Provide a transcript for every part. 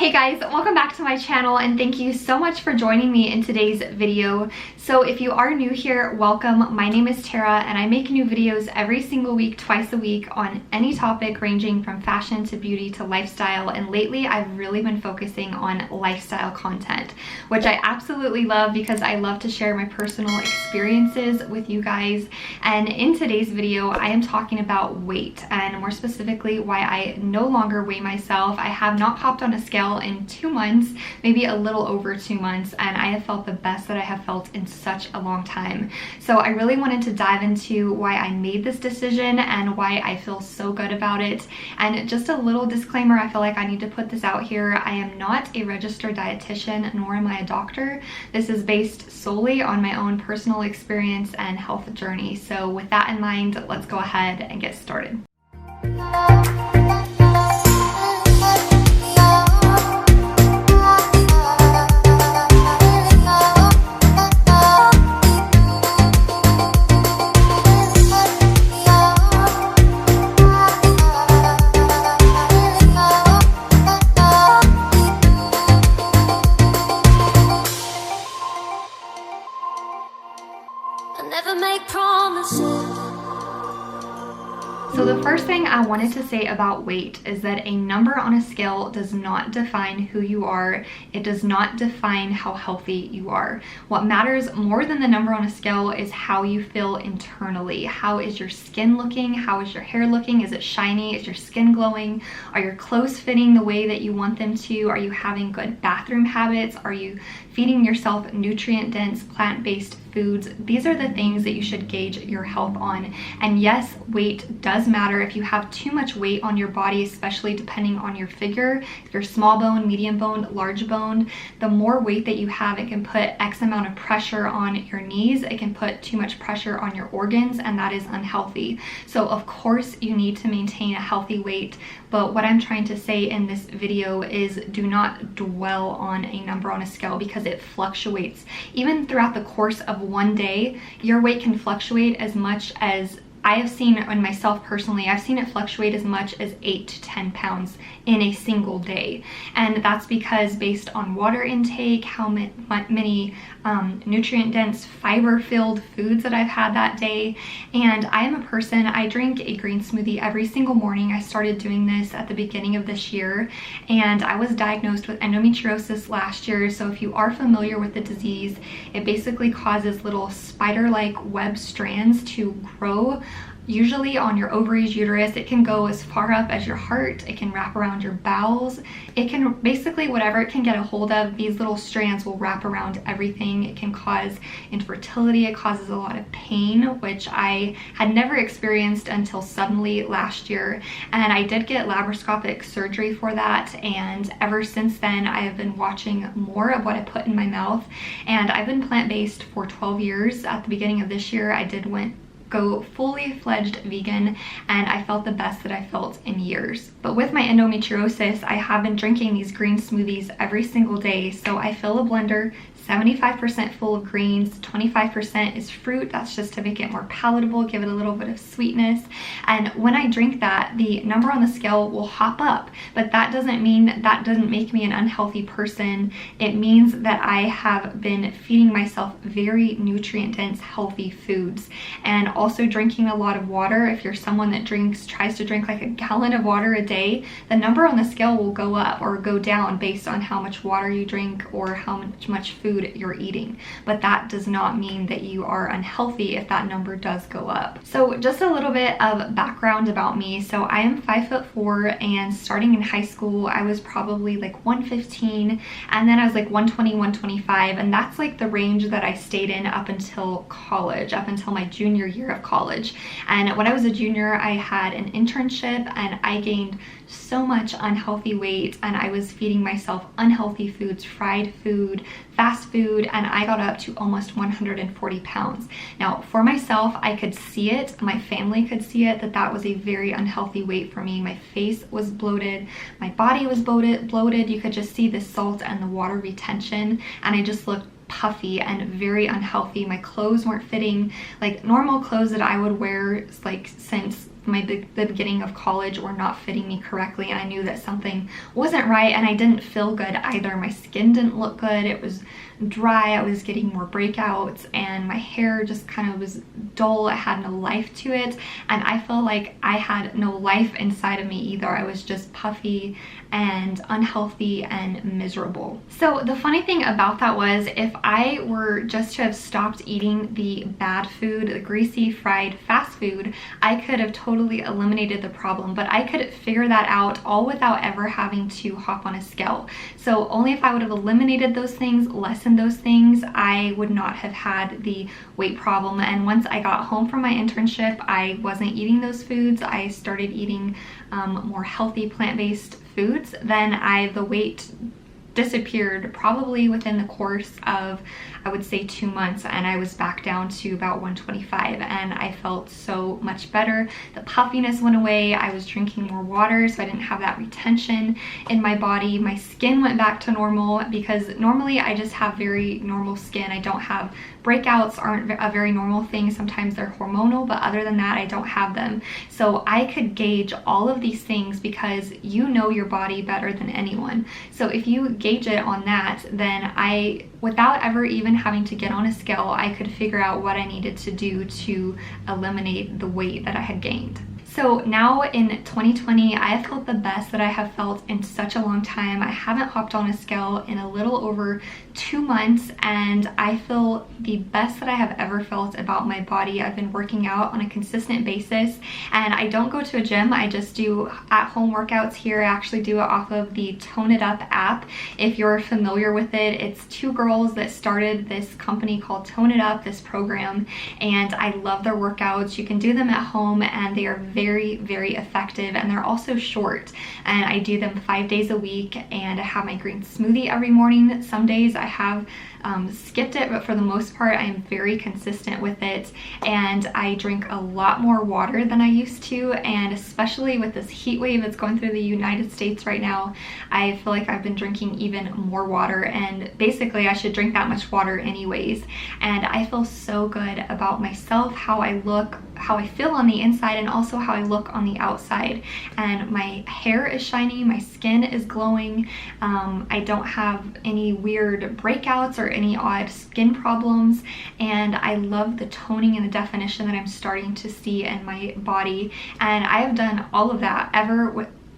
Hey guys, welcome back to my channel and thank you so much for joining me in today's video. So if you are new here, welcome. My name is Tara and I make new videos every single week, twice a week on any topic ranging from fashion to beauty to lifestyle. And lately I've really been focusing on lifestyle content, which I absolutely love because I love to share my personal experiences with you guys. And in today's video, I am talking about weight and more specifically why I no longer weigh myself. I have not hopped on a scale in 2 months, maybe a little over 2 months, and I have felt the best that I have felt in such a long time. So I really wanted to dive into why I made this decision and why I feel so good about it. And just a little disclaimer, I feel like I need to put this out here. I am not a registered dietitian, nor am I a doctor. This is based solely on my own personal experience and health journey. So with that in mind, let's go ahead and get started. So the first thing I wanted to say about weight is that a number on a scale does not define who you are. It does not define how healthy you are. What matters more than the number on a scale is how you feel internally. How is your skin looking? How is your hair looking? Is it shiny? Is your skin glowing? Are your clothes fitting the way that you want them to? Are you having good bathroom habits? Are you feeding yourself nutrient-dense, plant-based foods? These are the things that you should gauge your health on. And yes, weight does matter. If you have too much weight on your body, especially depending on your figure, if you're small bone, medium bone, large bone, the more weight that you have, it can put X amount of pressure on your knees. It can put too much pressure on your organs, and that is unhealthy. So of course you need to maintain a healthy weight, but what I'm trying to say in this video is do not dwell on a number on a scale because it fluctuates. Even throughout the course of one day, your weight can fluctuate as much as I have seen on myself personally. I've seen it fluctuate as much as 8 to 10 pounds in a single day. And that's because based on water intake, how many nutrient-dense, fiber-filled foods that I've had that day. And I am a person, I drink a green smoothie every single morning. I started doing this at the beginning of this year, and I was diagnosed with endometriosis last year. So if you are familiar with the disease, it basically causes little spider-like web strands to grow, usually on your ovaries, uterus. It can go as far up as your heart. It can wrap around your bowels. It can basically, whatever it can get a hold of, these little strands will wrap around everything. It can cause infertility. It causes a lot of pain, which I had never experienced until suddenly last year. And I did get laparoscopic surgery for that. And ever since then, I have been watching more of what I put in my mouth. And I've been plant-based for 12 years. At the beginning of this year, I did go fully fledged vegan, and I felt the best that I felt in years. But with my endometriosis, I have been drinking these green smoothies every single day. So I fill a blender 75% full of greens, 25% is fruit. That's just to make it more palatable, give it a little bit of sweetness. And when I drink that, the number on the scale will hop up, but that doesn't mean, that doesn't make me an unhealthy person. It means that I have been feeding myself very nutrient-dense, healthy foods, and also drinking a lot of water. If you're someone that tries to drink like a gallon of water a day, the number on the scale will go up or go down based on how much water you drink or how much food you're eating. But that does not mean that you are unhealthy if that number does go up. So just a little bit of background about me. So I am 5'4", and starting in high school, I was probably like 115, and then I was like 120, 125, and that's like the range that I stayed in up until college, up until my junior year of college. And when I was a junior, I had an internship and I gained so much unhealthy weight, and I was feeding myself unhealthy foods, fried food, fast food, and I got up to almost 140 pounds. Now, for myself, I could see it, my family could see it, that was a very unhealthy weight for me. My face was bloated, my body was bloated. You could just see the salt and the water retention, and I just looked puffy and very unhealthy. My clothes weren't fitting, like normal clothes that I would wear like since the beginning of college were not fitting me correctly, and I knew that something wasn't right, and I didn't feel good either. My skin didn't look good. It was dry. I was getting more breakouts, and my hair just kind of was dull. It had no life to it, and I felt like I had no life inside of me either. I was just puffy and unhealthy and miserable. So the funny thing about that was, if I were just to have stopped eating the bad food, the greasy fried fast food, I could have totally eliminated the problem, but I could figure that out all without ever having to hop on a scale. So only if I would have eliminated those things, lessened those things, I would not have had the weight problem. And once I got home from my internship, I wasn't eating those foods. I started eating more healthy plant-based foods. Then the weight disappeared probably within the course of, I would say, 2 months, and I was back down to about 125, and I felt so much better. The puffiness went away. I was drinking more water, so I didn't have that retention in my body. My skin went back to normal, because normally I just have very normal skin. I don't have breakouts, aren't a very normal thing. Sometimes they're hormonal, but other than that, I don't have them. So I could gauge all of these things, because you know your body better than anyone. So if you gauge it on that, then without ever even having to get on a scale, I could figure out what I needed to do to eliminate the weight that I had gained. So now in 2020, I have felt the best that I have felt in such a long time. I haven't hopped on a scale in a little over 2 months, and I feel the best that I have ever felt about my body. I've been working out on a consistent basis, and I don't go to a gym. I just do at-home workouts here. I actually do it off of the Tone It Up app. If you're familiar with it, it's 2 girls that started this company called Tone It Up, this program, and I love their workouts. You can do them at home, and they are very, very effective, and they're also short, and I do them 5 days a week, and I have my green smoothie every morning. Some days I have skipped it, but for the most part I am very consistent with it, and I drink a lot more water than I used to, and especially with this heat wave that's going through the United States right now, I feel like I've been drinking even more water, and basically I should drink that much water anyways. And I feel so good about myself, how I look, how I feel on the inside, and also how I look on the outside. And my hair is shiny, my skin is glowing, I don't have any weird breakouts or any odd skin problems, and I love the toning and the definition that I'm starting to see in my body. And I have done all of that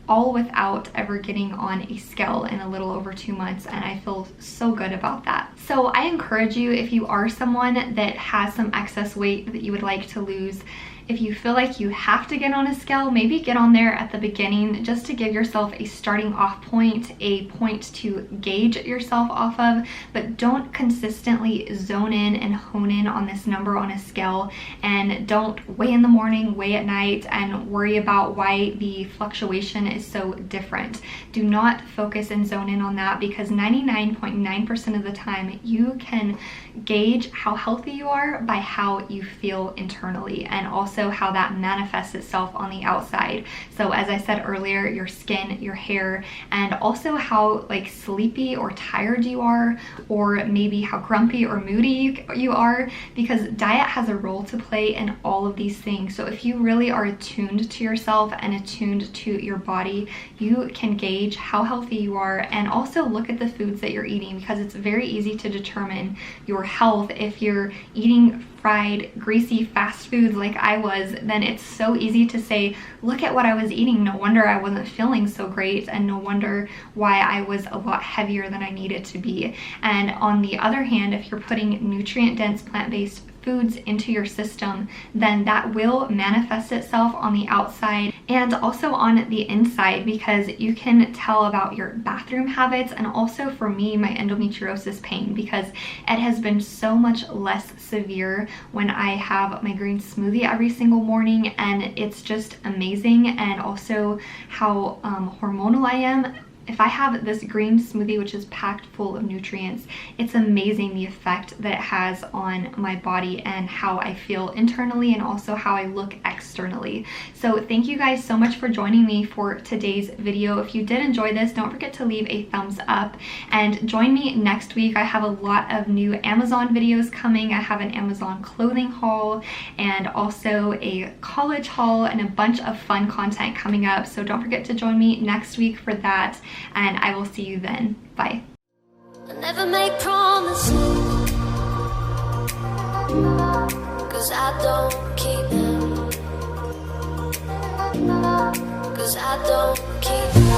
all without ever getting on a scale in a little over 2 months, and I feel so good about that. So I encourage you, if you are someone that has some excess weight that you would like to lose, if you feel like you have to get on a scale, maybe get on there at the beginning just to give yourself a starting off point, a point to gauge yourself off of, but don't consistently zone in and hone in on this number on a scale, and don't weigh in the morning, weigh at night, and worry about why the fluctuation is so different. Do not focus and zone in on that, because 99.9% of the time you can gauge how healthy you are by how you feel internally, and also how that manifests itself on the outside. So as I said earlier, your skin, your hair, and also how like sleepy or tired you are, or maybe how grumpy or moody you are, because diet has a role to play in all of these things. So if you really are attuned to yourself and attuned to your body, you can gauge how healthy you are, and also look at the foods that you're eating, because it's very easy to determine your health. If you're eating fried, greasy fast foods like I was, then it's so easy to say, look at what I was eating, no wonder I wasn't feeling so great, and no wonder why I was a lot heavier than I needed to be. And on the other hand, if you're putting nutrient-dense plant-based foods into your system, then that will manifest itself on the outside and also on the inside, because you can tell about your bathroom habits, and also for me, my endometriosis pain, because it has been so much less severe when I have my green smoothie every single morning, and it's just amazing. And also how hormonal I am if I have this green smoothie, which is packed full of nutrients, it's amazing the effect that it has on my body and how I feel internally and also how I look externally. So thank you guys so much for joining me for today's video. If you did enjoy this, don't forget to leave a thumbs up and join me next week. I have a lot of new Amazon videos coming. I have an Amazon clothing haul and also a college haul and a bunch of fun content coming up. So don't forget to join me next week for that, and I will see you then. Bye. I never make promises, 'cause I don't keep them, 'cause I don't keep them.